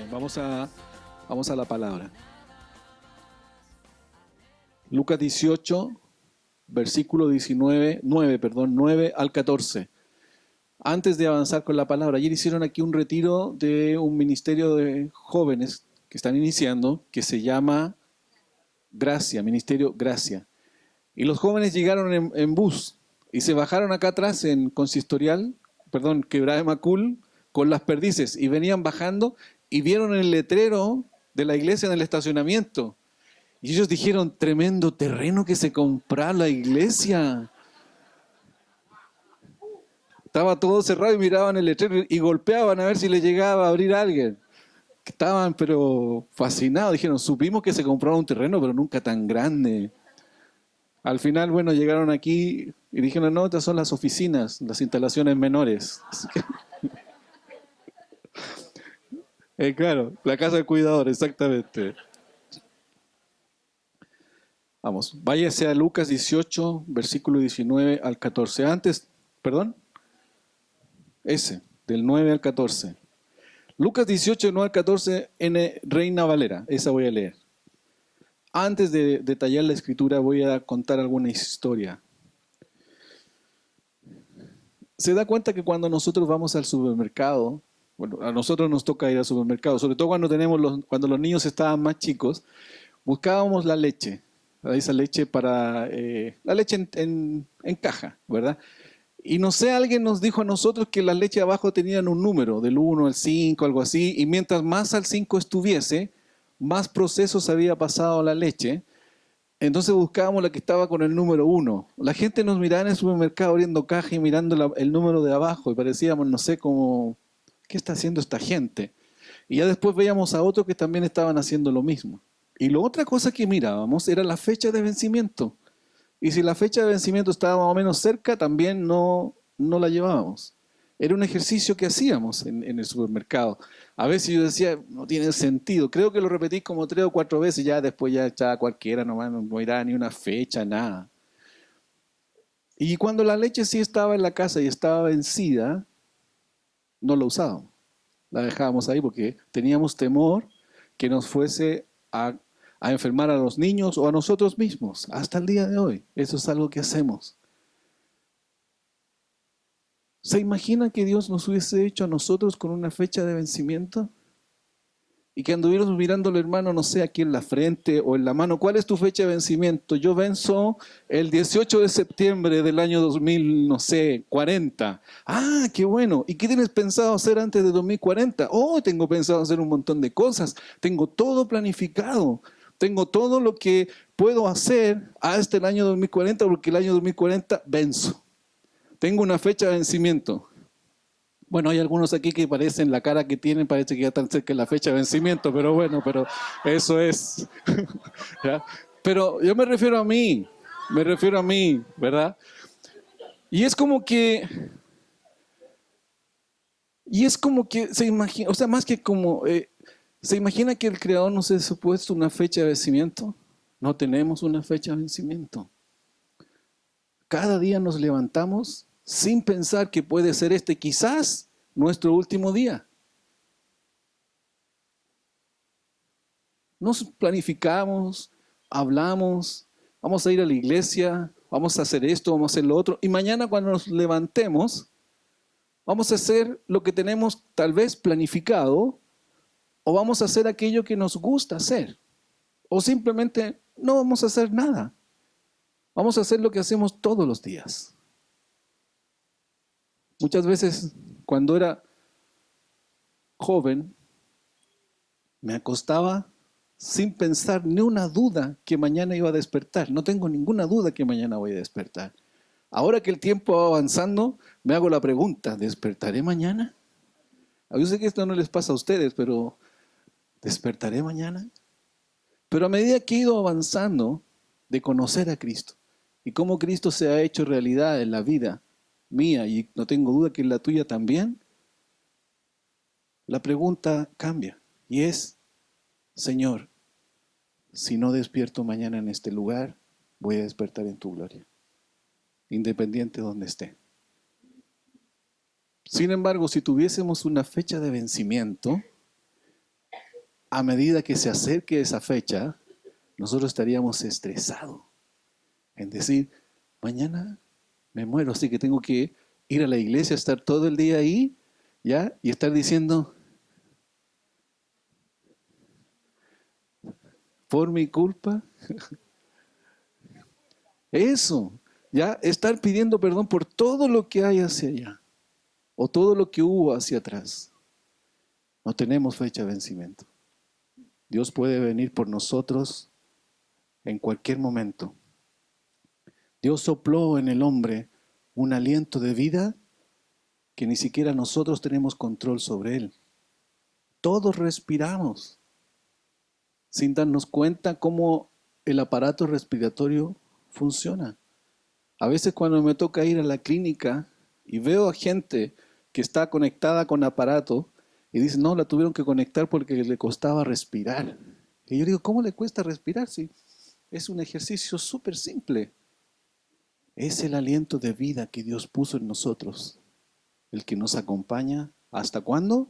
Bien, vamos a la palabra. Lucas 18, versículo 9 al 14. Antes de avanzar con la palabra, ayer hicieron aquí un retiro de un ministerio de jóvenes que están iniciando, que se llama Gracia, Ministerio Gracia. Y los jóvenes llegaron en bus y se bajaron acá atrás en Quebrada de Macul, con las perdices, y venían bajando y vieron el letrero de la iglesia en el estacionamiento. Y ellos dijeron, tremendo terreno que se compró la iglesia. Estaba todo cerrado y miraban el letrero y golpeaban a ver si le llegaba a abrir a alguien. Estaban pero fascinados, dijeron, supimos que se compraba un terreno, pero nunca tan grande. Al final, bueno, llegaron aquí y dijeron, no, estas son las oficinas, las instalaciones menores. Claro, la casa del cuidador, exactamente. Vamos, váyase a Lucas 18, versículo 19 al 14. Del 9 al 14. Lucas 18, 9 al 14, en Reina Valera, esa voy a leer. Antes de detallar la escritura, voy a contar alguna historia. Se da cuenta que cuando nosotros vamos al supermercado, bueno, a nosotros nos toca ir al supermercado, sobre todo cuando los niños estaban más chicos, buscábamos la leche, ¿verdad? Esa leche la leche en caja, ¿verdad? Y no sé, alguien nos dijo a nosotros que las leches abajo tenían un número, del 1 al 5, algo así, y mientras más al 5 estuviese, más procesos había pasado la leche. Entonces buscábamos la que estaba con el número 1. La gente nos miraba en el supermercado abriendo caja y mirando el número de abajo y parecíamos, no sé, como, ¿qué está haciendo esta gente? Y ya después veíamos a otros que también estaban haciendo lo mismo. Y la otra cosa que mirábamos era la fecha de vencimiento. Y si la fecha de vencimiento estaba más o menos cerca, también no la llevábamos. Era un ejercicio que hacíamos en el supermercado. A veces yo decía, no tiene sentido. Creo que lo repetí como 3 o 4 veces, ya después ya cualquiera nomás no miraba ni una fecha, nada. Y cuando la leche sí estaba en la casa y estaba vencida, no la usábamos. La dejábamos ahí porque teníamos temor que nos fuese a enfermar a los niños o a nosotros mismos. Hasta el día de hoy, eso es algo que hacemos. ¿Se imagina que Dios nos hubiese hecho a nosotros con una fecha de vencimiento? Y que anduviéramos mirando al hermano, no sé, aquí en la frente o en la mano, ¿cuál es tu fecha de vencimiento? Yo venzo el 18 de septiembre del año 2000, no sé, 40. Ah, qué bueno. ¿Y qué tienes pensado hacer antes de 2040? Oh, tengo pensado hacer un montón de cosas. Tengo todo planificado. Tengo todo lo que puedo hacer hasta el año 2040 porque el año 2040 venzo. Tengo una fecha de vencimiento. Bueno, hay algunos aquí que parecen, la cara que tienen, parece que ya están cerca de la fecha de vencimiento, pero bueno, pero eso es. ¿Ya? Pero yo me refiero a mí, ¿verdad? Y es como que, se imagina, o sea, más que como, ¿se imagina que el Creador nos ha supuesto una fecha de vencimiento? No tenemos una fecha de vencimiento. Cada día nos levantamos sin pensar que puede ser quizás nuestro último día. Nos planificamos, hablamos, vamos a ir a la iglesia, vamos a hacer esto, vamos a hacer lo otro. Y mañana cuando nos levantemos, vamos a hacer lo que tenemos tal vez planificado o vamos a hacer aquello que nos gusta hacer. O simplemente no vamos a hacer nada. Vamos a hacer lo que hacemos todos los días. Muchas veces cuando era joven, me acostaba sin pensar ni una duda que mañana iba a despertar. No tengo ninguna duda que mañana voy a despertar. Ahora que el tiempo va avanzando, me hago la pregunta, ¿despertaré mañana? Yo sé que esto no les pasa a ustedes, pero ¿despertaré mañana? Pero a medida que he ido avanzando de conocer a Cristo y cómo Cristo se ha hecho realidad en la vida mía, y no tengo duda que en la tuya también, la pregunta cambia y es, Señor, si no despierto mañana en este lugar, voy a despertar en tu gloria, independiente de donde esté. Sin embargo, si tuviésemos una fecha de vencimiento, a medida que se acerque esa fecha, nosotros estaríamos estresados en decir, mañana me muero, así que tengo que ir a la iglesia, estar todo el día ahí, ¿ya? Y estar diciendo, por mi culpa, eso, ¿ya? Estar pidiendo perdón por todo lo que hay hacia allá, o todo lo que hubo hacia atrás. No tenemos fecha de vencimiento. Dios puede venir por nosotros en cualquier momento. Dios sopló en el hombre un aliento de vida que ni siquiera nosotros tenemos control sobre él. Todos respiramos sin darnos cuenta cómo el aparato respiratorio funciona. A veces cuando me toca ir a la clínica y veo a gente que está conectada con aparato y dicen, no, la tuvieron que conectar porque le costaba respirar. Y yo digo, ¿cómo le cuesta respirar? Si es un ejercicio súper simple. Es el aliento de vida que Dios puso en nosotros, el que nos acompaña. ¿Hasta cuándo?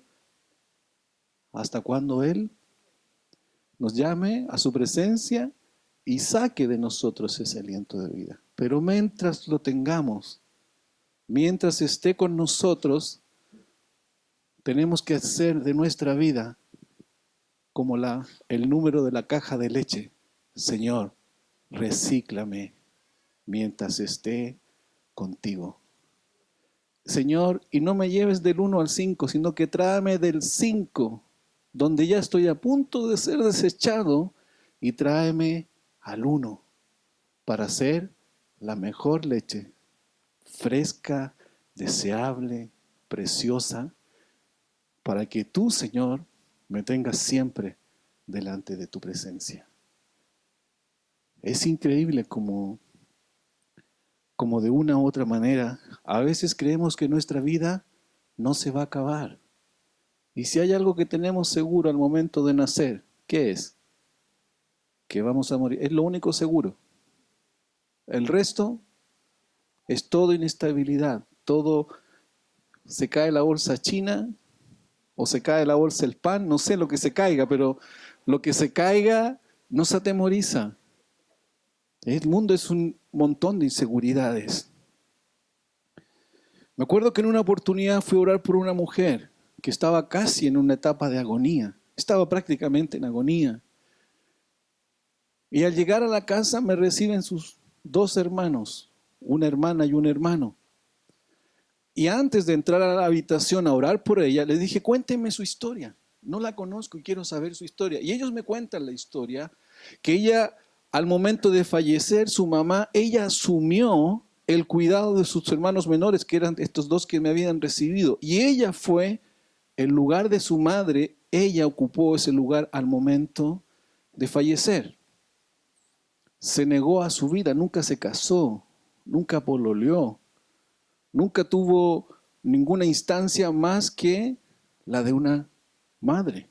Hasta cuando Él nos llame a su presencia y saque de nosotros ese aliento de vida. Pero mientras lo tengamos, mientras esté con nosotros, tenemos que hacer de nuestra vida como el número de la caja de leche. Señor, recíclame mientras esté contigo. Señor, y no me lleves del 1 al 5, sino que tráeme del 5, donde ya estoy a punto de ser desechado, y tráeme al 1 para hacer la mejor leche, fresca, deseable, preciosa, para que tú, Señor, me tengas siempre delante de tu presencia. Es increíble como de una u otra manera, a veces creemos que nuestra vida no se va a acabar. Y si hay algo que tenemos seguro al momento de nacer, ¿qué es? Que vamos a morir. Es lo único seguro. El resto es todo inestabilidad. Todo se cae la bolsa china o se cae la bolsa el pan, no sé lo que se caiga, pero lo que se caiga nos atemoriza. El mundo es un montón de inseguridades. Me acuerdo que en una oportunidad fui a orar por una mujer que estaba casi en una etapa de agonía. Estaba prácticamente en agonía. Y al llegar a la casa me reciben sus dos hermanos, una hermana y un hermano. Y antes de entrar a la habitación a orar por ella, les dije, cuénteme su historia. No la conozco y quiero saber su historia. Y ellos me cuentan la historia, que ella, al momento de fallecer, su mamá, ella asumió el cuidado de sus hermanos menores, que eran estos dos que me habían recibido. Y ella fue, el lugar de su madre, ella ocupó ese lugar al momento de fallecer. Se negó a su vida, nunca se casó, nunca pololeó, nunca tuvo ninguna instancia más que la de una madre.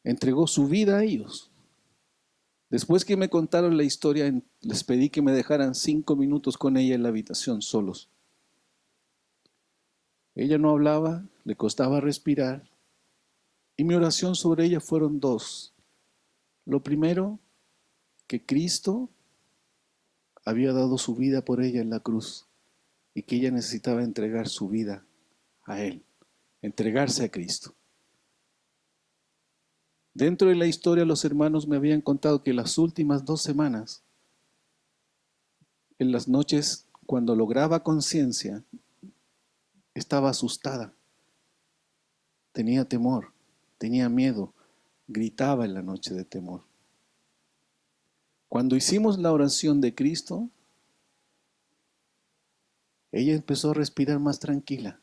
Entregó su vida a ellos. Después que me contaron la historia, les pedí que me dejaran 5 minutos con ella en la habitación solos. Ella no hablaba, le costaba respirar, y mi oración sobre ella fueron dos. Lo primero, que Cristo había dado su vida por ella en la cruz y que ella necesitaba entregar su vida a Él, entregarse a Cristo. Dentro de la historia, los hermanos me habían contado que las últimas 2 semanas, en las noches, cuando lograba conciencia, estaba asustada, tenía temor, tenía miedo, gritaba en la noche de temor. Cuando hicimos la oración de Cristo, ella empezó a respirar más tranquila.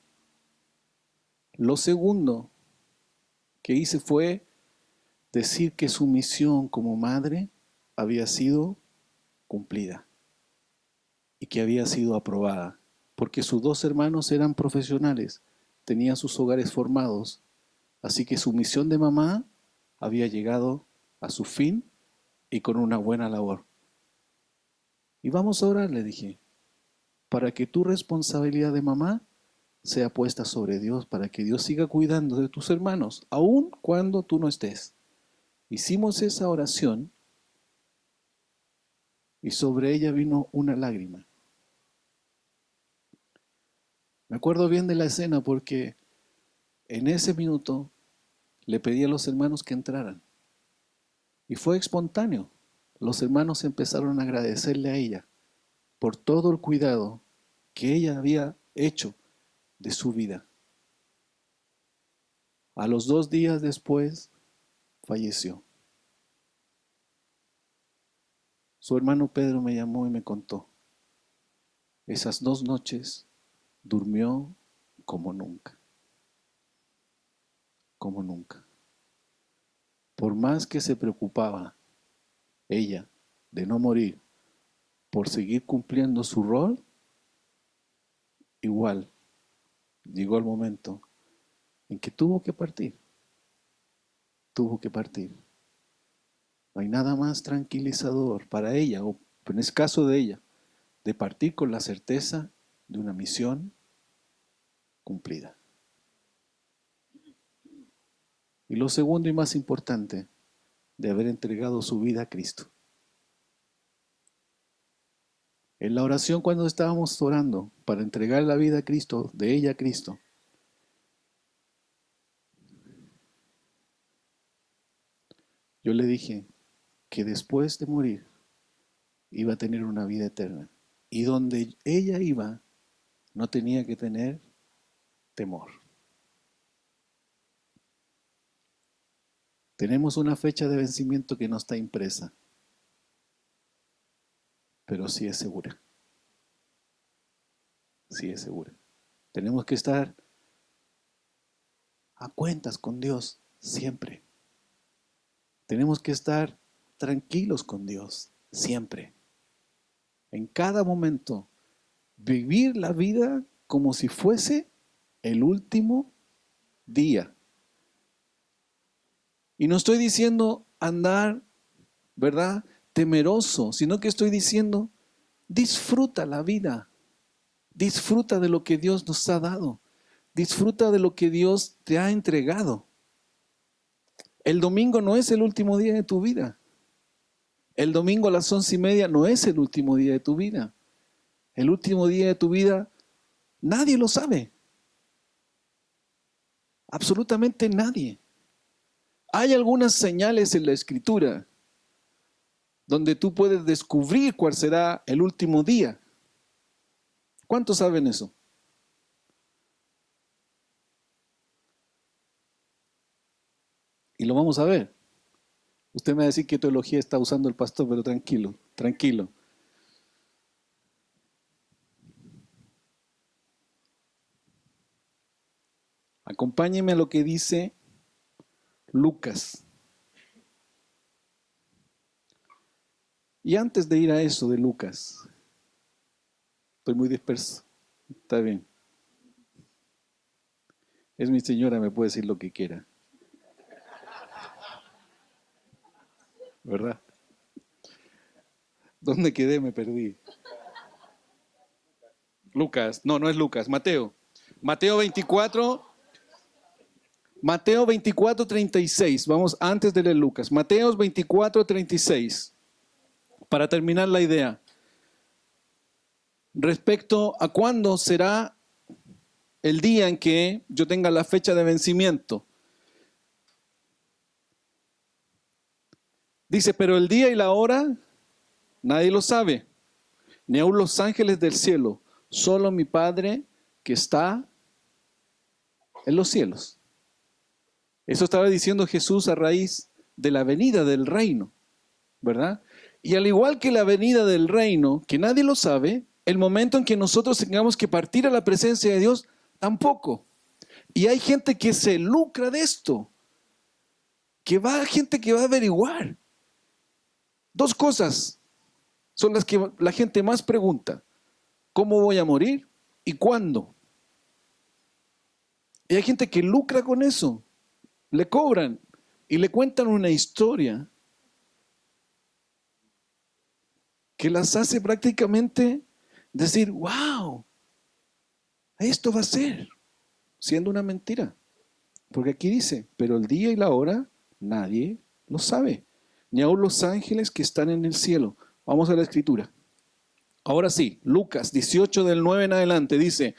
Lo segundo que hice fue decir que su misión como madre había sido cumplida y que había sido aprobada, porque sus 2 hermanos eran profesionales, tenían sus hogares formados, así que su misión de mamá había llegado a su fin y con una buena labor. Y vamos a orar, le dije, para que tu responsabilidad de mamá sea puesta sobre Dios para que Dios siga cuidando de tus hermanos, aun cuando tú no estés. Hicimos esa oración y sobre ella vino una lágrima. Me acuerdo bien de la escena porque en ese minuto le pedí a los hermanos que entraran y fue espontáneo. Los hermanos empezaron a agradecerle a ella por todo el cuidado que ella había hecho de su vida. A los 2 días después falleció. Su hermano Pedro me llamó y me contó. Esas 2 noches durmió como nunca. Como nunca. Por más que se preocupaba ella de no morir, por seguir cumpliendo su rol, igual llegó el momento en que tuvo que partir. Tuvo que partir. No hay nada más tranquilizador para ella, o en el caso de ella, de partir con la certeza de una misión cumplida. Y lo segundo y más importante, de haber entregado su vida a Cristo. En la oración cuando estábamos orando para entregar la vida a Cristo, de ella a Cristo, yo le dije que después de morir iba a tener una vida eterna. Y donde ella iba, no tenía que tener temor. Tenemos una fecha de vencimiento que no está impresa, pero sí es segura. Sí es segura. Tenemos que estar a cuentas con Dios siempre. Tenemos que estar tranquilos con Dios siempre. En cada momento, vivir la vida como si fuese el último día. Y no estoy diciendo andar, ¿verdad?, temeroso, sino que estoy diciendo, disfruta la vida. Disfruta de lo que Dios nos ha dado. Disfruta de lo que Dios te ha entregado. El domingo no es el último día de tu vida. El domingo a las 11:30 no es el último día de tu vida. El último día de tu vida, nadie lo sabe. Absolutamente nadie. Hay algunas señales en la Escritura donde tú puedes descubrir cuál será el último día. ¿Cuántos saben eso? Y lo vamos a ver. Usted me va a decir qué teología está usando el pastor, pero tranquilo, tranquilo. Acompáñeme a lo que dice Lucas. Y antes de ir a eso de Lucas, estoy muy disperso. Está bien. Es mi señora, me puede decir lo que quiera. ¿Verdad? ¿Dónde quedé? Me perdí. Lucas, no, no es Lucas, Mateo. Mateo 24, Mateo 24, 36. Vamos antes de leer Lucas. Mateo 24, 36. Para terminar la idea. Respecto a cuándo será el día en que yo tenga la fecha de vencimiento. Dice, pero el día y la hora nadie lo sabe, ni aun los ángeles del cielo, solo mi Padre que está en los cielos. Eso estaba diciendo Jesús a raíz de la venida del reino, ¿verdad? Y al igual que la venida del reino, que nadie lo sabe, el momento en que nosotros tengamos que partir a la presencia de Dios, tampoco. Y hay gente que se lucra de esto, gente que va a averiguar. 2 cosas son las que la gente más pregunta. ¿Cómo voy a morir? ¿Y cuándo? Y hay gente que lucra con eso. Le cobran y le cuentan una historia que las hace prácticamente decir, wow, esto va a ser, siendo una mentira. Porque aquí dice, pero el día y la hora nadie lo sabe, ni aun los ángeles que están en el cielo. Vamos a la escritura. Ahora sí, Lucas 18 del 9 en adelante dice,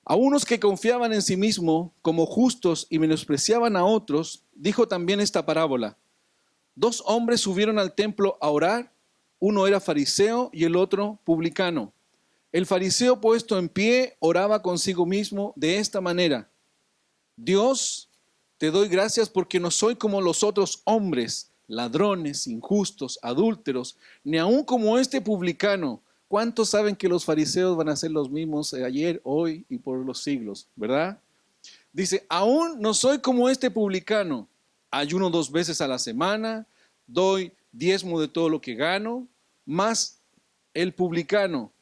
a unos que confiaban en sí mismos como justos y menospreciaban a otros, dijo también esta parábola. Dos hombres subieron al templo a orar, uno era fariseo y el otro publicano. El fariseo puesto en pie oraba consigo mismo de esta manera. Dios, te doy gracias porque no soy como los otros hombres, ladrones, injustos, adúlteros, ni aun como este publicano. ¿Cuántos saben que los fariseos van a ser los mismos ayer, hoy y por los siglos? ¿Verdad? Dice, aún no soy como este publicano. Ayuno 2 veces a la semana, doy diezmo de todo lo que gano, más el publicano,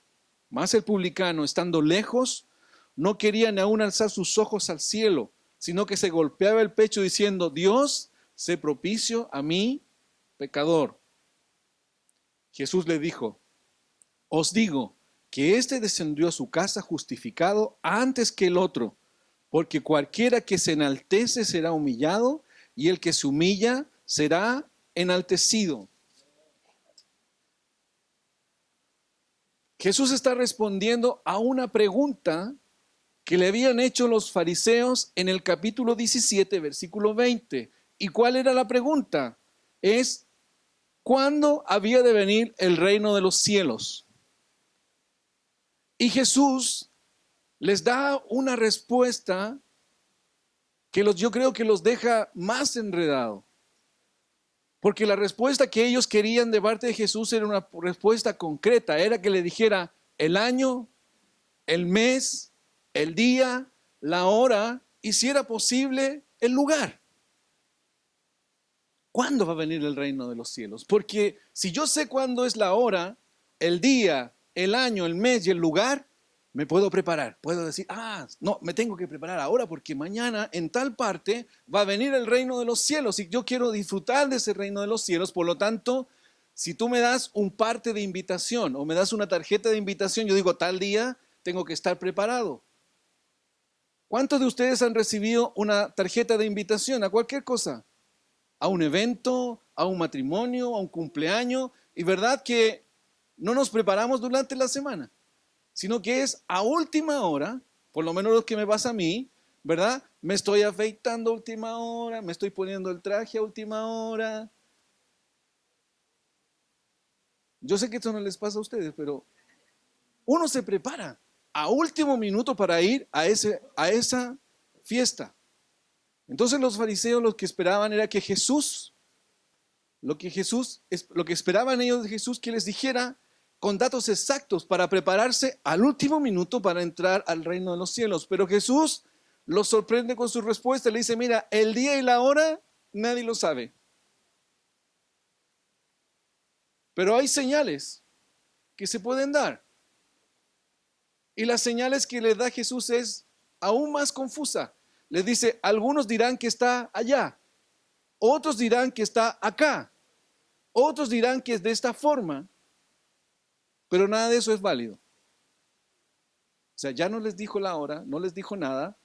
estando lejos, no quería ni aún alzar sus ojos al cielo, sino que se golpeaba el pecho diciendo, Dios, sé propicio a mí, pecador. Jesús le dijo, os digo que éste descendió a su casa justificado antes que el otro, porque cualquiera que se enaltece será humillado, y el que se humilla será enaltecido. Jesús está respondiendo a una pregunta que le habían hecho los fariseos en el capítulo 17, versículo 20. ¿Y cuál era la pregunta? Es, ¿cuándo había de venir el reino de los cielos? Y Jesús les da una respuesta que yo creo que los deja más enredados. Porque la respuesta que ellos querían de parte de Jesús era una respuesta concreta, era que le dijera el año, el mes, el día, la hora y si era posible el lugar. ¿Cuándo va a venir el reino de los cielos? Porque si yo sé cuándo es la hora, el día, el año, el mes y el lugar, me puedo preparar. Puedo decir, no, me tengo que preparar ahora porque mañana en tal parte va a venir el reino de los cielos y yo quiero disfrutar de ese reino de los cielos. Por lo tanto, si tú me das un parte de invitación o me das una tarjeta de invitación, yo digo, tal día tengo que estar preparado. ¿Cuántos de ustedes han recibido una tarjeta de invitación a cualquier cosa? A un evento, a un matrimonio, a un cumpleaños, y verdad que no nos preparamos durante la semana, sino que es a última hora, por lo menos lo que me pasa a mí, ¿verdad? Me estoy afeitando a última hora, me estoy poniendo el traje a última hora. Yo sé que esto no les pasa a ustedes, pero uno se prepara a último minuto para ir a esa fiesta. Entonces los fariseos lo que esperaban era que lo que esperaban ellos de Jesús que les dijera con datos exactos para prepararse al último minuto para entrar al reino de los cielos. Pero Jesús los sorprende con su respuesta. Le dice, mira, el día y la hora nadie lo sabe. Pero hay señales que se pueden dar. Y las señales que le da Jesús es aún más confusa. Les dice, algunos dirán que está allá, otros dirán que está acá, otros dirán que es de esta forma, pero nada de eso es válido. O sea, ya no les dijo la hora, no les dijo nada,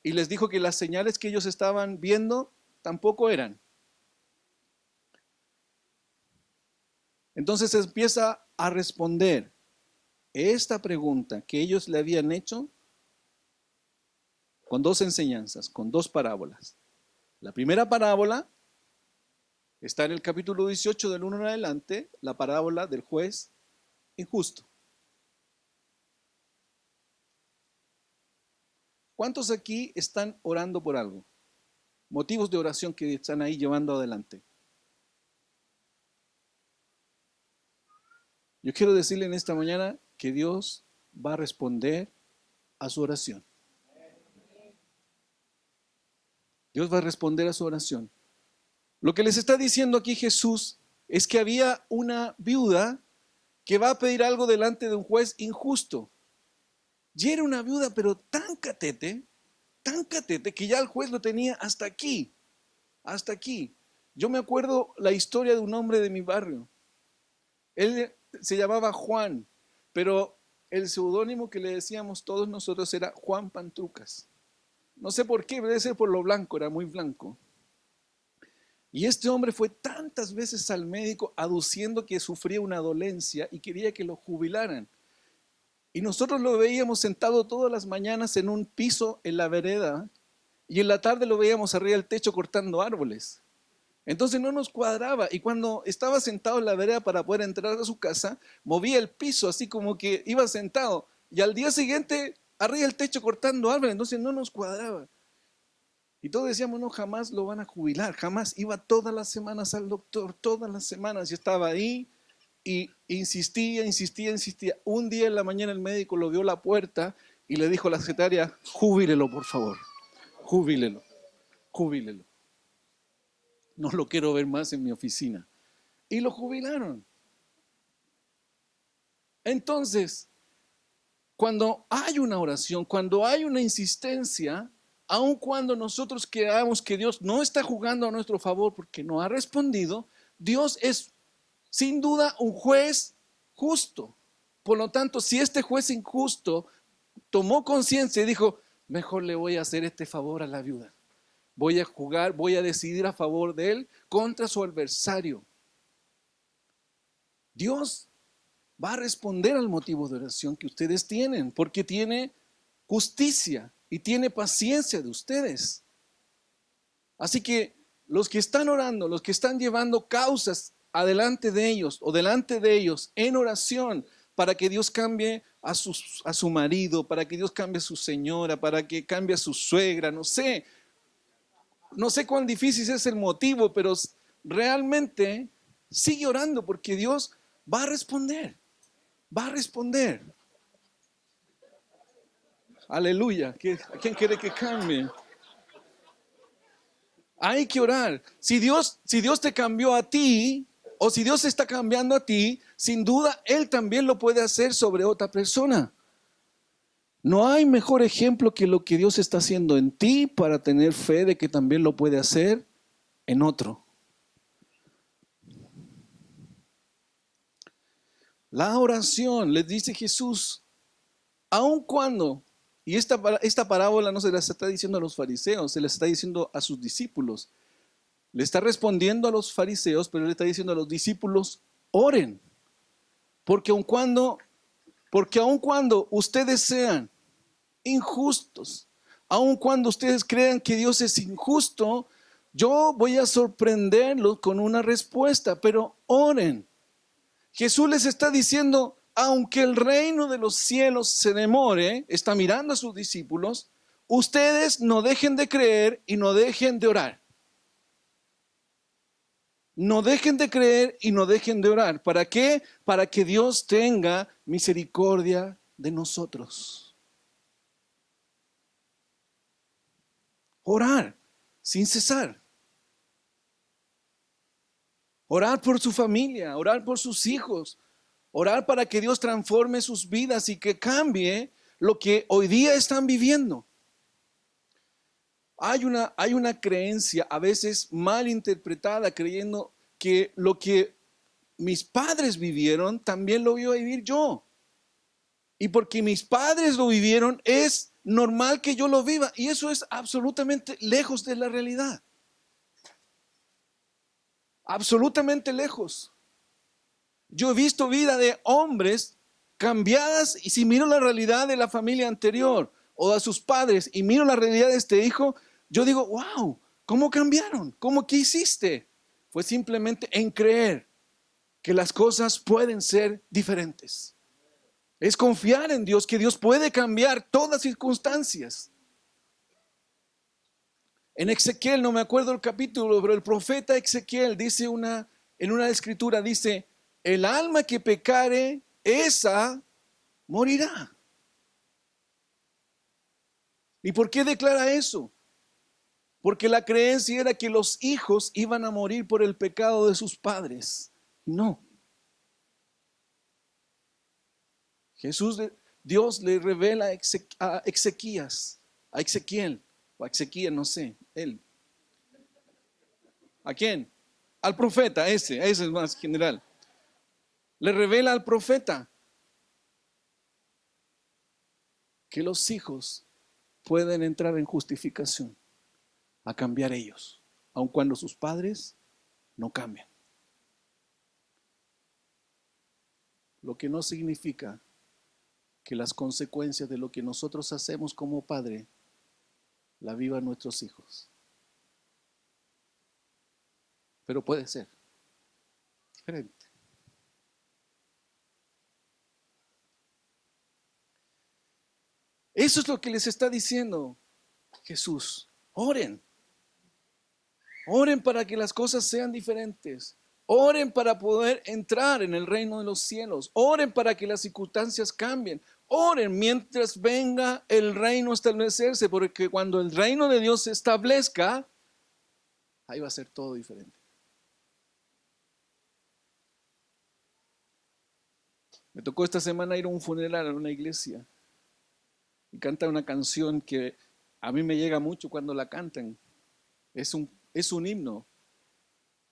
y les dijo que las señales que ellos estaban viendo tampoco eran. Entonces empieza a responder esta pregunta que ellos le habían hecho con dos enseñanzas, con dos parábolas. La primera parábola está en el capítulo 18 del 1 en adelante, la parábola del juez injusto. ¿Cuántos aquí están orando por algo? Motivos de oración que están ahí llevando adelante. Yo quiero decirle en esta mañana que Dios va a responder a su oración. Dios va a responder a su oración. Lo que les está diciendo aquí Jesús es que había una viuda que va a pedir algo delante de un juez injusto. Y era una viuda, pero tan catete, que ya el juez lo tenía hasta aquí, hasta aquí. Yo me acuerdo la historia de un hombre de mi barrio. Él se llamaba Juan, pero el seudónimo que le decíamos todos nosotros era Juan Pantrucas. No sé por qué, debe ser por lo blanco, era muy blanco. Y este hombre fue tantas veces al médico aduciendo que sufría una dolencia y quería que lo jubilaran. Y nosotros lo veíamos sentado todas las mañanas en un piso en la vereda y en la tarde lo veíamos arriba del techo cortando árboles. Entonces no nos cuadraba y cuando estaba sentado en la vereda para poder entrar a su casa, movía el piso así como que iba sentado y al día siguiente arriba del techo cortando árboles, entonces no nos cuadraba. Y todos decíamos, no, jamás lo van a jubilar, jamás. Iba todas las semanas al doctor, todas las semanas y estaba ahí y insistía, insistía, insistía. Un día en la mañana el médico lo vio a la puerta y le dijo a la secretaria, júbilelo por favor, júbilelo, júbilelo. No lo quiero ver más en mi oficina. Y lo jubilaron. Entonces, cuando hay una oración, cuando hay una insistencia, aun cuando nosotros creamos que Dios no está jugando a nuestro favor porque no ha respondido, Dios es sin duda un juez justo. Por lo tanto, si este juez injusto tomó conciencia y dijo, mejor le voy a hacer este favor a la viuda. Voy a jugar, voy a decidir a favor de él contra su adversario. Dios va a responder al motivo de oración que ustedes tienen, porque tiene justicia y tiene paciencia de ustedes. Así que los que están orando, los que están llevando causas adelante de ellos o delante de ellos en oración para que Dios cambie a su marido, para que Dios cambie a su señora, para que cambie a su suegra, no sé cuán difícil es el motivo, pero realmente sigue orando porque Dios va a responder. Va a responder. Aleluya. ¿A quién quiere que cambie? Hay que orar. Si Dios te cambió a ti, o si Dios está cambiando a ti, sin duda Él también lo puede hacer sobre otra persona. No hay mejor ejemplo que lo que Dios está haciendo en ti para tener fe de que también lo puede hacer en otro. La oración, les dice Jesús, aun cuando, y esta parábola no se la está diciendo a los fariseos, se la está diciendo a sus discípulos. Le está respondiendo a los fariseos, pero le está diciendo a los discípulos, oren. Porque aun cuando ustedes sean injustos, aun cuando ustedes crean que Dios es injusto, yo voy a sorprenderlos con una respuesta, pero oren. Jesús les está diciendo, aunque el reino de los cielos se demore, está mirando a sus discípulos, ustedes no dejen de creer y no dejen de orar. No dejen de creer y no dejen de orar. ¿Para qué? Para que Dios tenga misericordia de nosotros. Orar sin cesar. Orar por su familia, orar por sus hijos, orar para que Dios transforme sus vidas y que cambie lo que hoy día están viviendo. Hay una creencia a veces mal interpretada, creyendo que lo que mis padres vivieron, también lo voy a vivir yo. Y porque mis padres lo vivieron, es normal que yo lo viva. Y eso es absolutamente lejos de la realidad. Absolutamente lejos. Yo he visto vida de hombres cambiadas y si miro la realidad de la familia anterior o de sus padres y miro la realidad de este hijo, yo digo, wow, ¿cómo cambiaron? ¿Qué hiciste? Fue simplemente en creer que las cosas pueden ser diferentes. Es confiar en Dios, que Dios puede cambiar todas circunstancias. En Ezequiel, no me acuerdo el capítulo, pero el profeta Ezequiel dice en una escritura, dice, el alma que pecare, esa morirá. ¿Y por qué declara eso? Porque la creencia era que los hijos iban a morir por el pecado de sus padres. No. Dios le revela a Ezequías, a Ezequiel, o a Ezequiel, no sé, él. ¿A quién? Al profeta, ese es más general. Le revela al profeta que los hijos pueden entrar en justificación, a cambiar ellos, aun cuando sus padres no cambian. Lo que no significa que las consecuencias de lo que nosotros hacemos como padre la vivan nuestros hijos. Pero puede ser diferente. Eso es lo que les está diciendo Jesús. Oren. Oren para que las cosas sean diferentes. Oren para poder entrar en el reino de los cielos. Oren para que las circunstancias cambien. Oren mientras venga el reino a establecerse, porque cuando el reino de Dios se establezca, ahí va a ser todo diferente. Me tocó esta semana ir a un funeral en una iglesia y canta una canción que a mí me llega mucho cuando la cantan. Es un himno.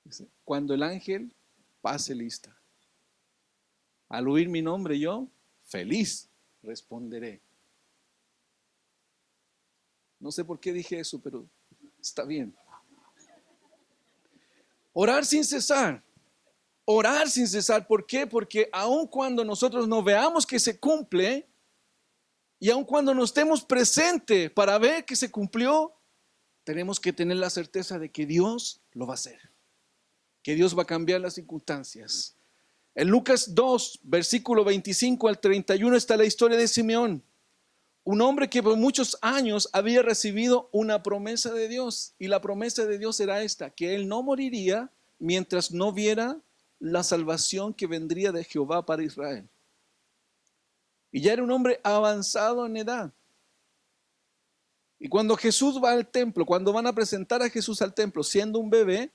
Dice, cuando el ángel pase lista, al oír mi nombre yo, feliz, responderé. No sé por qué dije eso, pero está bien. Orar sin cesar. Orar sin cesar. ¿Por qué? Porque aun cuando nosotros no veamos que se cumple, y aun cuando no estemos presentes para ver que se cumplió, tenemos que tener la certeza de que Dios lo va a hacer. Que Dios va a cambiar las circunstancias. En Lucas 2, versículo 25 al 31 está la historia de Simeón, un hombre que por muchos años había recibido una promesa de Dios, y la promesa de Dios era esta, que él no moriría mientras no viera la salvación que vendría de Jehová para Israel. Y ya era un hombre avanzado en edad. Y cuando Jesús va al templo, cuando van a presentar a Jesús al templo siendo un bebé,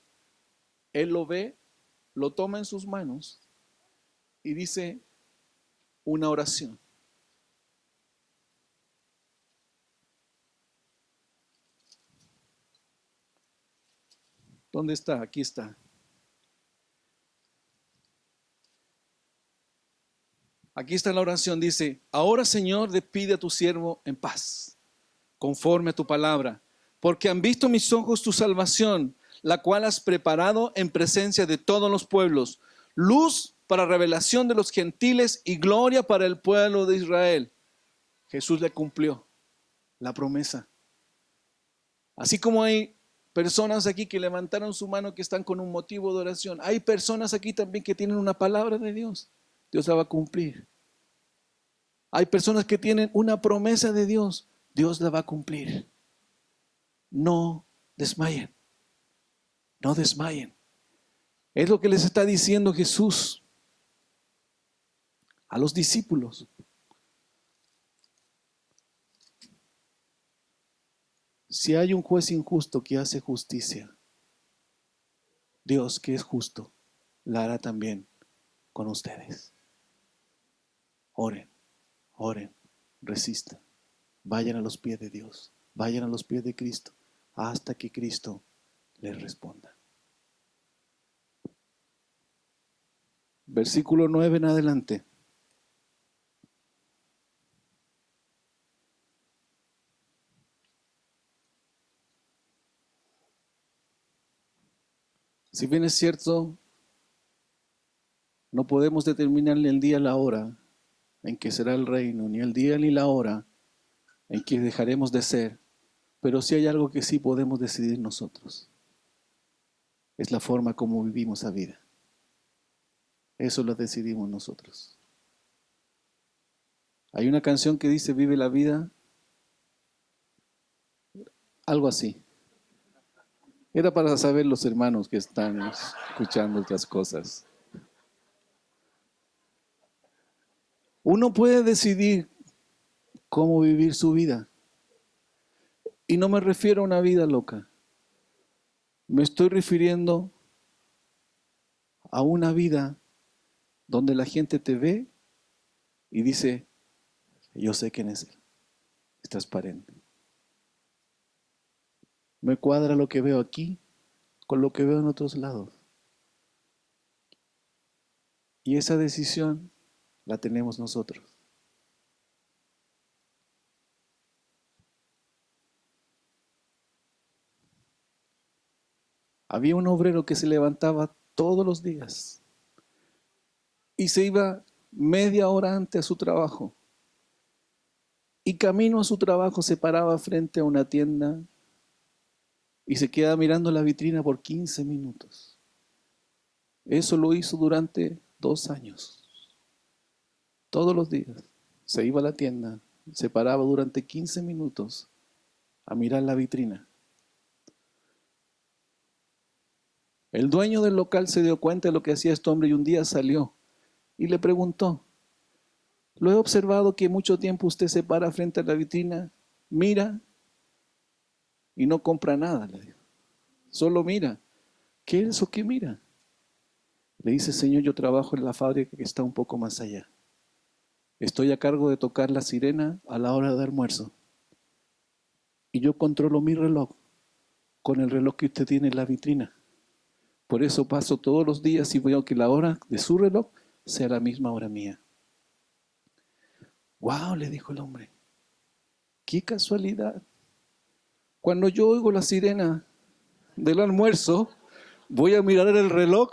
él lo ve, lo toma en sus manos y dice una oración. ¿Dónde está? Aquí está. Aquí está la oración. Dice, ahora Señor, despide a tu siervo en paz, conforme a tu palabra, porque han visto mis ojos tu salvación, la cual has preparado en presencia de todos los pueblos, luz para revelación de los gentiles y gloria para el pueblo de Israel. Jesús le cumplió la promesa. Así como hay personas aquí que levantaron su mano que están con un motivo de oración, hay personas aquí también que tienen una palabra de Dios. Dios la va a cumplir. Hay personas que tienen una promesa de Dios. Dios la va a cumplir. No desmayen. No desmayen. Es lo que les está diciendo Jesús a los discípulos. Si hay un juez injusto que hace justicia, Dios, que es justo, la hará también con ustedes. Oren, oren, resistan, vayan a los pies de Dios, vayan a los pies de Cristo, hasta que Cristo les responda. Versículo 9 en adelante. Si bien es cierto, no podemos determinarle el día y la hora en que será el reino, ni el día ni la hora en que dejaremos de ser, pero sí hay algo que sí podemos decidir nosotros. Es la forma como vivimos la vida. Eso lo decidimos nosotros. Hay una canción que dice, vive la vida, algo así. Era para saber los hermanos que están escuchando otras cosas. Uno puede decidir cómo vivir su vida. Y no me refiero a una vida loca. Me estoy refiriendo a una vida donde la gente te ve y dice, yo sé quién es él. Es transparente. Me cuadra lo que veo aquí con lo que veo en otros lados. Y esa decisión la tenemos nosotros. Había un obrero que se levantaba todos los días y se iba media hora antes a su trabajo. Y camino a su trabajo se paraba frente a una tienda y se quedaba mirando la vitrina por 15 minutos. Eso lo hizo durante 2 años. Todos los días se iba a la tienda, se paraba durante 15 minutos a mirar la vitrina. El dueño del local se dio cuenta de lo que hacía este hombre y un día salió y le preguntó: lo he observado que mucho tiempo usted se para frente a la vitrina, mira y no compra nada, le dijo. Solo mira. ¿Qué es eso que mira? Le dice: señor, yo trabajo en la fábrica que está un poco más allá. Estoy a cargo de tocar la sirena a la hora de almuerzo. Y yo controlo mi reloj con el reloj que usted tiene en la vitrina. Por eso paso todos los días y veo que la hora de su reloj sea la misma hora mía. ¡Wow!, le dijo el hombre. ¡Qué casualidad! Cuando yo oigo la sirena del almuerzo, voy a mirar el reloj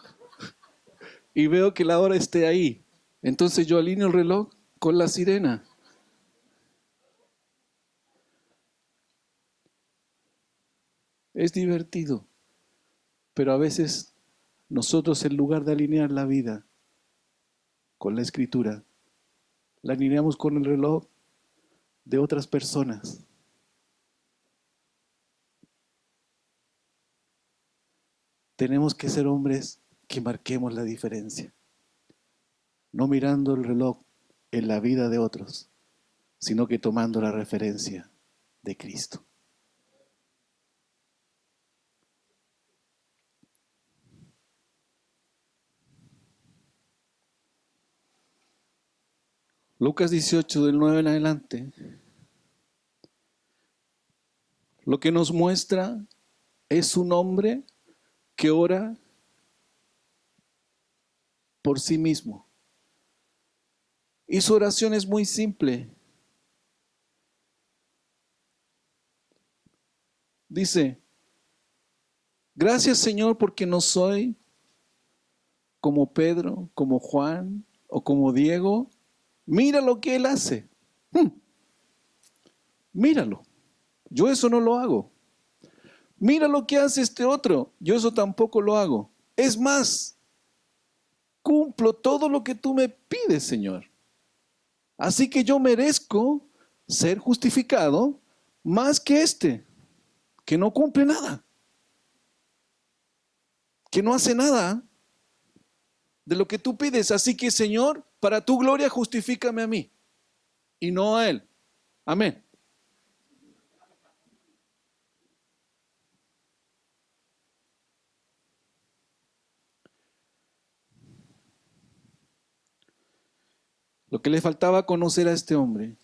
y veo que la hora esté ahí. Entonces yo alineo el reloj con la sirena. Es divertido, pero a veces nosotros, en lugar de alinear la vida con la escritura, la alineamos con el reloj de otras personas. Tenemos que ser hombres que marquemos la diferencia, no mirando el reloj en la vida de otros, sino que tomando la referencia de Cristo. Lucas 18, del 9 en adelante, lo que nos muestra es un hombre que ora por sí mismo. Y su oración es muy simple. Dice: gracias, Señor, porque no soy como Pedro, como Juan o como Diego. Mira lo que él hace. Míralo. Yo eso no lo hago. Mira lo que hace este otro. Yo eso tampoco lo hago. Es más, cumplo todo lo que tú me pides, Señor. Así que yo merezco ser justificado más que este, que no cumple nada, que no hace nada de lo que tú pides. Así que, Señor, para tu gloria, justifícame a mí y no a él. Amén. Lo que le faltaba conocer a este hombre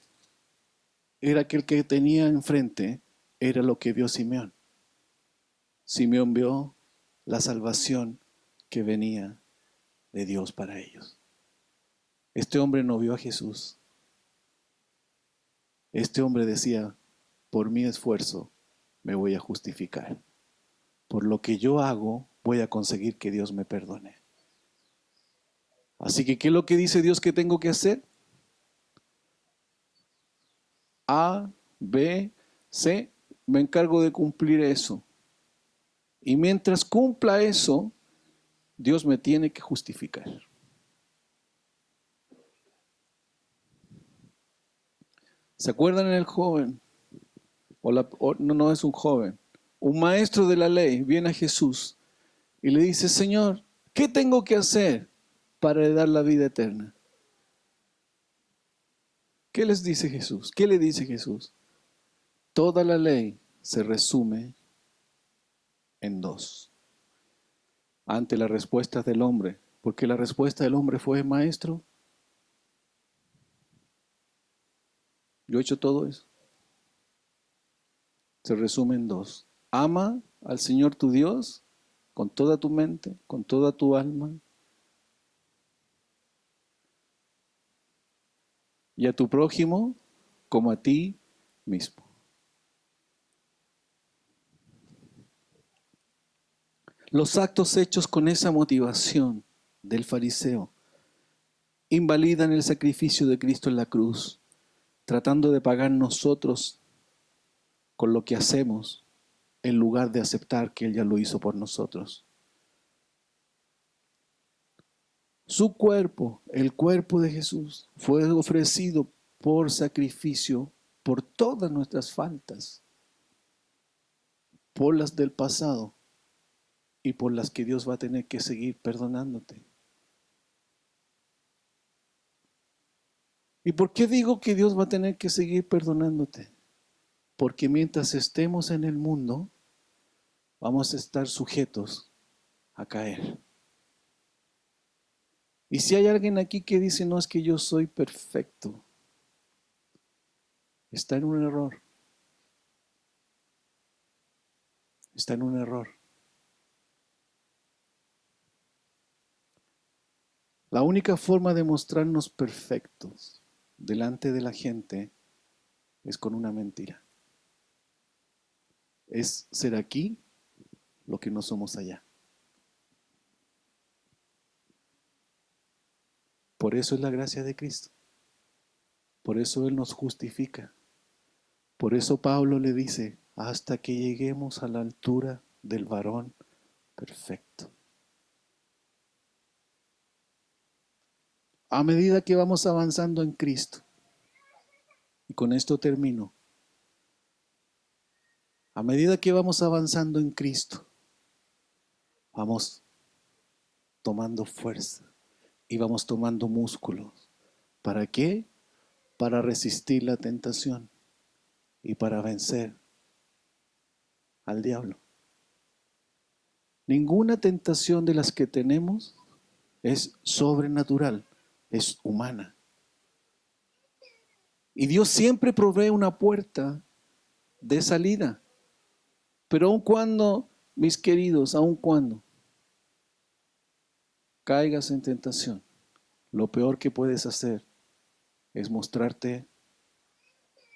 era que el que tenía enfrente era lo que vio Simeón. Simeón vio la salvación que venía de Dios para ellos. Este hombre no vio a Jesús. Este hombre decía: por mi esfuerzo me voy a justificar. Por lo que yo hago voy a conseguir que Dios me perdone. Así que, ¿qué es lo que dice Dios que tengo que hacer? A, B, C. Me encargo de cumplir eso. Y mientras cumpla eso, Dios me tiene que justificar. ¿Se acuerdan en el joven? No es un joven. Un maestro de la ley viene a Jesús y le dice: Señor, ¿qué tengo que hacer para heredar la vida eterna? ¿Qué les dice Jesús? ¿Qué le dice Jesús? Toda la ley se resume en dos. Ante las respuestas del hombre, porque la respuesta del hombre fue: maestro, yo he hecho todo eso. Se resume en dos. Ama al Señor tu Dios con toda tu mente, con toda tu alma, y a tu prójimo como a ti mismo. Los actos hechos con esa motivación del fariseo invalidan el sacrificio de Cristo en la cruz, tratando de pagar nosotros con lo que hacemos en lugar de aceptar que Él ya lo hizo por nosotros. Su cuerpo, el cuerpo de Jesús, fue ofrecido por sacrificio por todas nuestras faltas, por las del pasado y por las que Dios va a tener que seguir perdonándote. ¿Y por qué digo que Dios va a tener que seguir perdonándote? Porque mientras estemos en el mundo, vamos a estar sujetos a caer. Y si hay alguien aquí que dice, no, es que yo soy perfecto, está en un error. Está en un error. La única forma de mostrarnos perfectos delante de la gente es con una mentira. Es ser aquí lo que no somos allá. Por eso es la gracia de Cristo. Por eso Él nos justifica. Por eso Pablo le dice, hasta que lleguemos a la altura del varón perfecto. A medida que vamos avanzando en Cristo, y con esto termino, a medida que vamos avanzando en Cristo, vamos tomando fuerza y vamos tomando músculos. ¿Para qué? Para resistir la tentación y para vencer al diablo. Ninguna tentación de las que tenemos es sobrenatural, es humana. Y Dios siempre provee una puerta de salida. Pero aun cuando, mis queridos, aun cuando caigas en tentación, lo peor que puedes hacer es mostrarte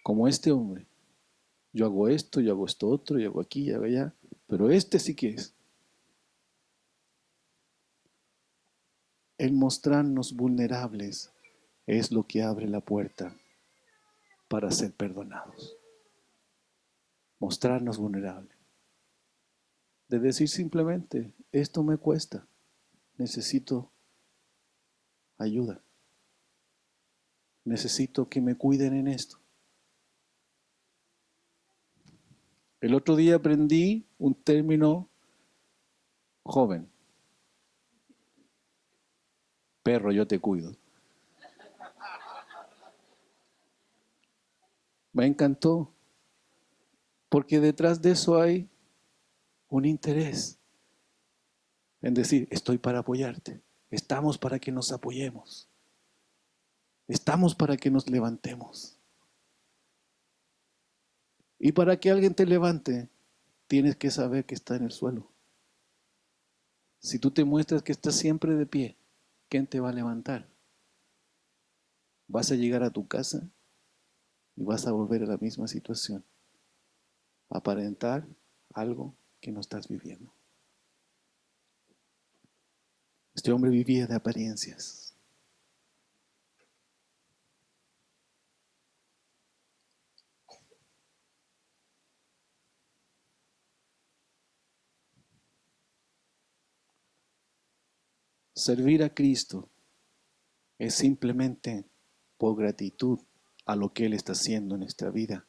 como este hombre. Yo hago esto, yo hago esto otro, yo hago aquí, yo hago allá, pero este sí que es. El mostrarnos vulnerables es lo que abre la puerta para ser perdonados. Mostrarnos vulnerables. De decir simplemente, esto me cuesta, necesito ayuda. Necesito que me cuiden en esto. El otro día aprendí un término joven. Perro, yo te cuido. Me encantó, porque detrás de eso hay un interés en decir, estoy para apoyarte, estamos para que nos apoyemos, estamos para que nos levantemos. Y para que alguien te levante, tienes que saber que está en el suelo. Si tú te muestras que estás siempre de pie, ¿quién te va a levantar? Vas a llegar a tu casa y vas a volver a la misma situación. Aparentar algo que no estás viviendo. Este hombre vivía de apariencias. Servir a Cristo es simplemente por gratitud a lo que Él está haciendo en nuestra vida.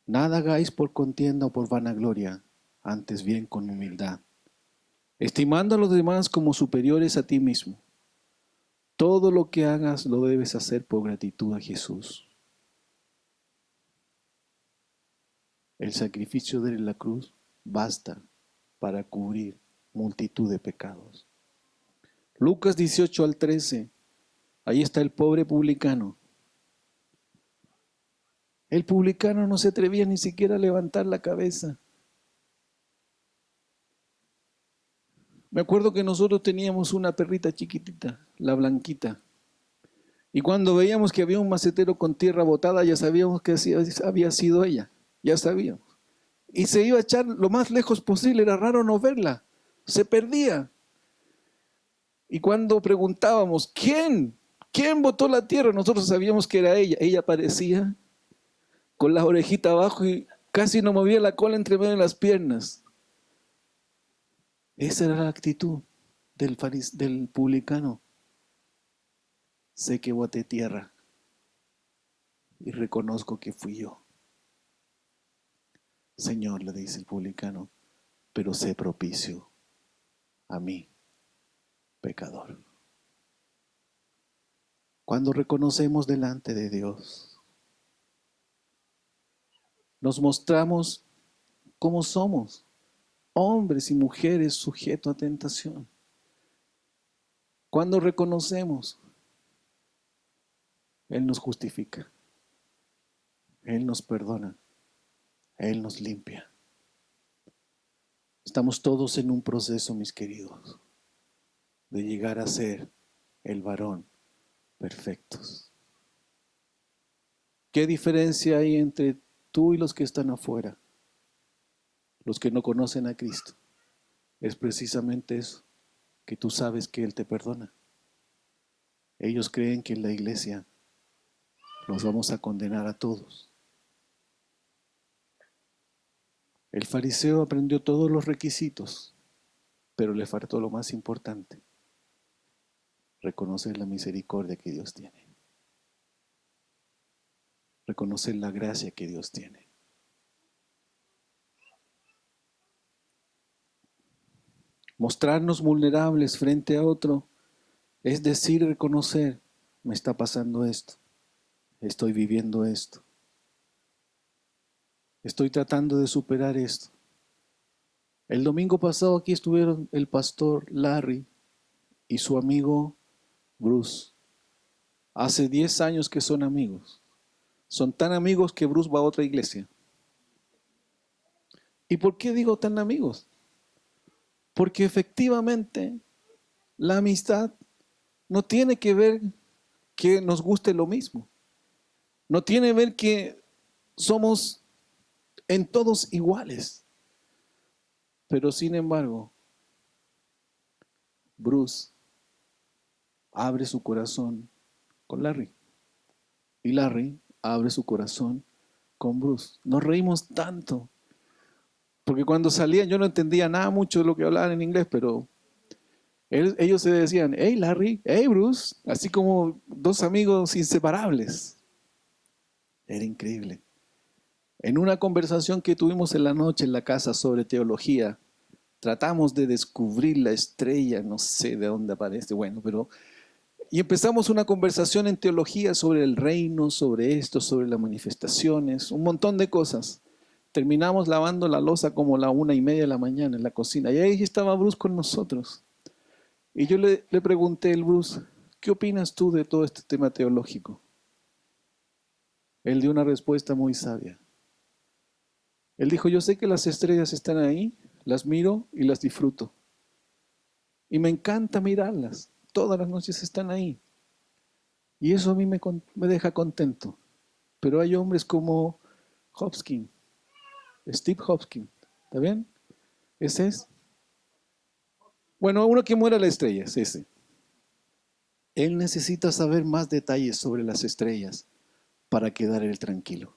Nada hagáis por contienda o por vanagloria, antes bien con humildad, estimando a los demás como superiores a ti mismo. Todo lo que hagas lo debes hacer por gratitud a Jesús. El sacrificio de la cruz basta para cubrir multitud de pecados. Lucas 18 al 13, ahí está el pobre publicano. El publicano no se atrevía ni siquiera a levantar la cabeza. Me acuerdo que nosotros teníamos una perrita chiquitita, la Blanquita. Y cuando veíamos que había un macetero con tierra botada, ya sabíamos que había sido ella. Ya sabíamos. y se iba a echar lo más lejos posible, era raro no verla, se perdía. Y cuando preguntábamos, ¿quién? ¿Quién botó la tierra? Nosotros sabíamos que era ella. Ella aparecía con las orejitas abajo y casi no movía la cola entre medio de las piernas. Esa era la actitud del publicano. Sé que boté tierra y reconozco que fui yo. Señor, le dice el publicano, pero sé propicio a mí, pecador. Cuando reconocemos delante de Dios, nos mostramos como somos, hombres y mujeres sujetos a tentación. Cuando reconocemos, Él nos justifica, Él nos perdona, Él nos limpia. Estamos todos en un proceso, mis queridos, de llegar a ser el varón perfectos. ¿Qué diferencia hay entre tú y los que están afuera? Los que no conocen a Cristo. Es precisamente eso, que tú sabes que Él te perdona. Ellos creen que en la iglesia los vamos a condenar a todos. El fariseo aprendió todos los requisitos, pero le faltó lo más importante, reconocer la misericordia que Dios tiene, reconocer la gracia que Dios tiene. Mostrarnos vulnerables frente a otro es decir, reconocer, me está pasando esto, estoy viviendo esto, estoy tratando de superar esto. El domingo pasado aquí estuvieron el pastor Larry y su amigo Bruce. Hace 10 años que son amigos. Son tan amigos que Bruce va a otra iglesia. ¿Y por qué digo tan amigos? Porque efectivamente la amistad no tiene que ver que nos guste lo mismo. No tiene que ver que somos en todos iguales. Pero sin embargo, Bruce abre su corazón con Larry. Y Larry abre su corazón con Bruce. Nos reímos tanto. Porque cuando salían yo no entendía nada mucho de lo que hablaban en inglés, pero ellos se decían, hey Larry, hey Bruce, así como dos amigos inseparables. Era increíble. En una conversación que tuvimos en la noche en la casa sobre teología, tratamos de descubrir la estrella, no sé de dónde aparece, bueno, pero... Y empezamos una conversación en teología sobre el reino, sobre esto, sobre las manifestaciones, un montón de cosas. Terminamos lavando la loza como la 1:30 de la mañana en la cocina. Y ahí estaba Bruce con nosotros. Y yo le pregunté al Bruce, ¿qué opinas tú de todo este tema teológico? Él dio una respuesta muy sabia. Él dijo, yo sé que las estrellas están ahí, las miro y las disfruto. Y me encanta mirarlas. Todas las noches están ahí. Y eso a mí me deja contento. Pero hay hombres como Hopkins, Steve Hopkins, ¿está bien? Ese es. Bueno, uno que muera la estrella, es ese. Él necesita saber más detalles sobre las estrellas para quedar él tranquilo.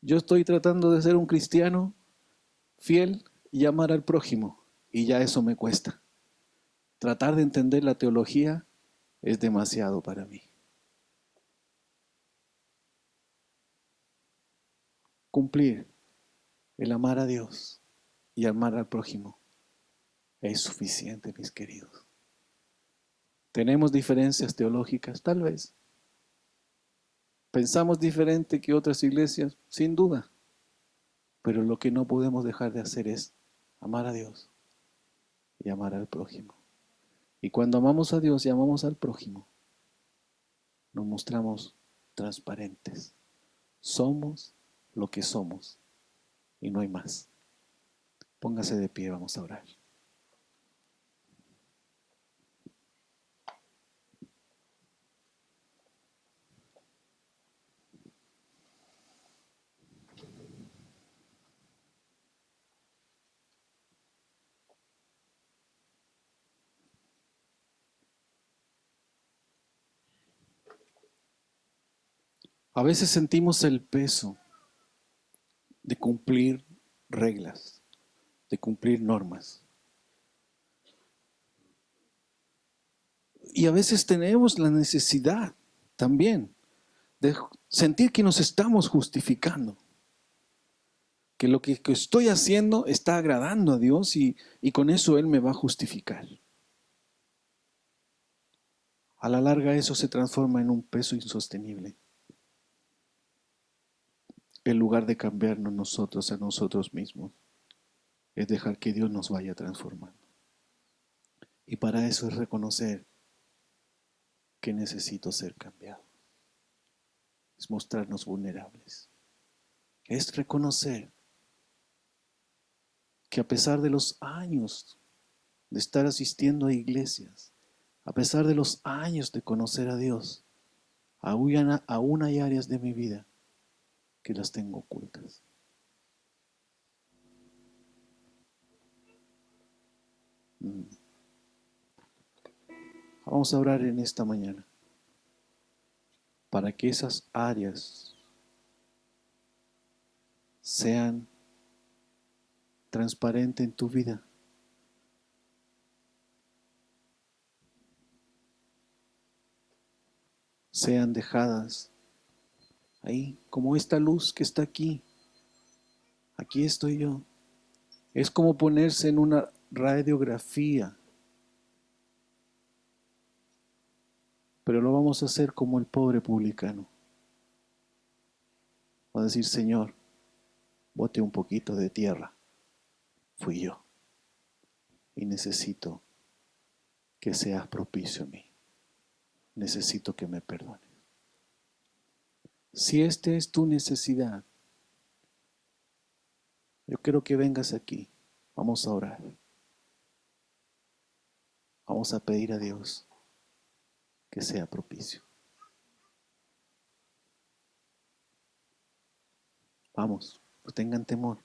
Yo estoy tratando de ser un cristiano fiel y amar al prójimo, y ya eso me cuesta. Tratar de entender la teología es demasiado para mí. Cumplir el amar a Dios y amar al prójimo es suficiente, mis queridos. ¿Tenemos diferencias teológicas? Tal vez. ¿Pensamos diferente que otras iglesias? Sin duda. Pero lo que no podemos dejar de hacer es amar a Dios y amar al prójimo. Y cuando amamos a Dios y amamos al prójimo, nos mostramos transparentes. Somos lo que somos y no hay más. Póngase de pie, vamos a orar. A veces sentimos el peso de cumplir reglas, de cumplir normas. Y a veces tenemos la necesidad también de sentir que nos estamos justificando, que lo que estoy haciendo está agradando a Dios y con eso Él me va a justificar. A la larga eso se transforma en un peso insostenible, en lugar de cambiarnos nosotros a nosotros mismos. Es dejar que Dios nos vaya transformando. Y para eso es reconocer que necesito ser cambiado. Es mostrarnos vulnerables. Es reconocer que a pesar de los años de estar asistiendo a iglesias, a pesar de los años de conocer a Dios, aún hay áreas de mi vida que las tengo ocultas. Vamos a orar en esta mañana para que esas áreas sean transparentes en tu vida. Sean dejadas ahí, como esta luz que está aquí. Aquí estoy yo. Es como ponerse en una radiografía, pero lo vamos a hacer como el pobre publicano. Va a decir, Señor, bote un poquito de tierra. Fui yo. Y necesito que seas propicio a mí. Necesito que me perdones. Si esta es tu necesidad, yo quiero que vengas aquí. Vamos a orar. Vamos a pedir a Dios que sea propicio. Vamos, no tengan temor.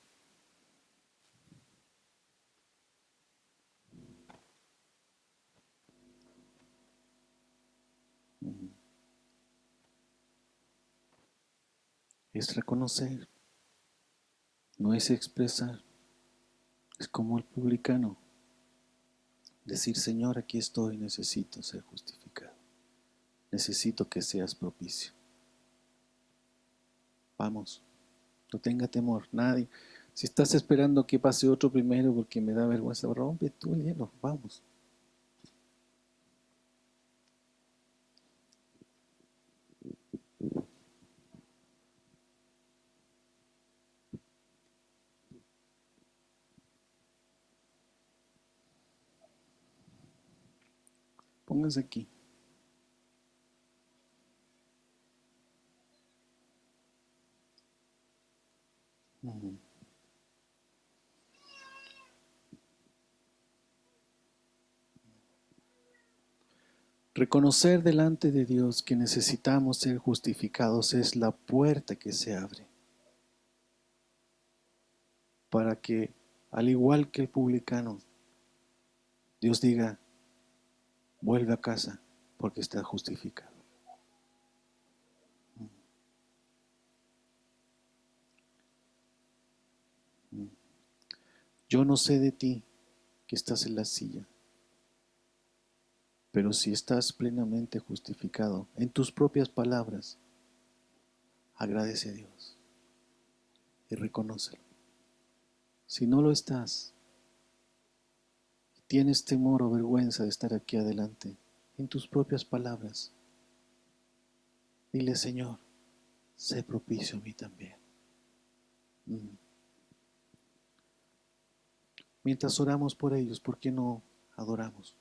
Es reconocer, no es expresar. Es como el publicano. Decir, Señor, aquí estoy, necesito ser justificado. Necesito que seas propicio. Vamos, no tenga temor, nadie. Si estás esperando que pase otro primero porque me da vergüenza, rompe tú el hielo, vamos. Pónganse aquí. Reconocer delante de Dios que necesitamos ser justificados es la puerta que se abre para que, al igual que el publicano, Dios diga, vuelve a casa porque está justificado. Yo no sé de ti que estás en la silla, pero si estás plenamente justificado en tus propias palabras, agradece a Dios y reconócelo. Si no lo estás, tienes temor o vergüenza de estar aquí adelante, en tus propias palabras, dile, Señor, sé propicio a mí también. Mientras oramos por ellos, ¿por qué no adoramos?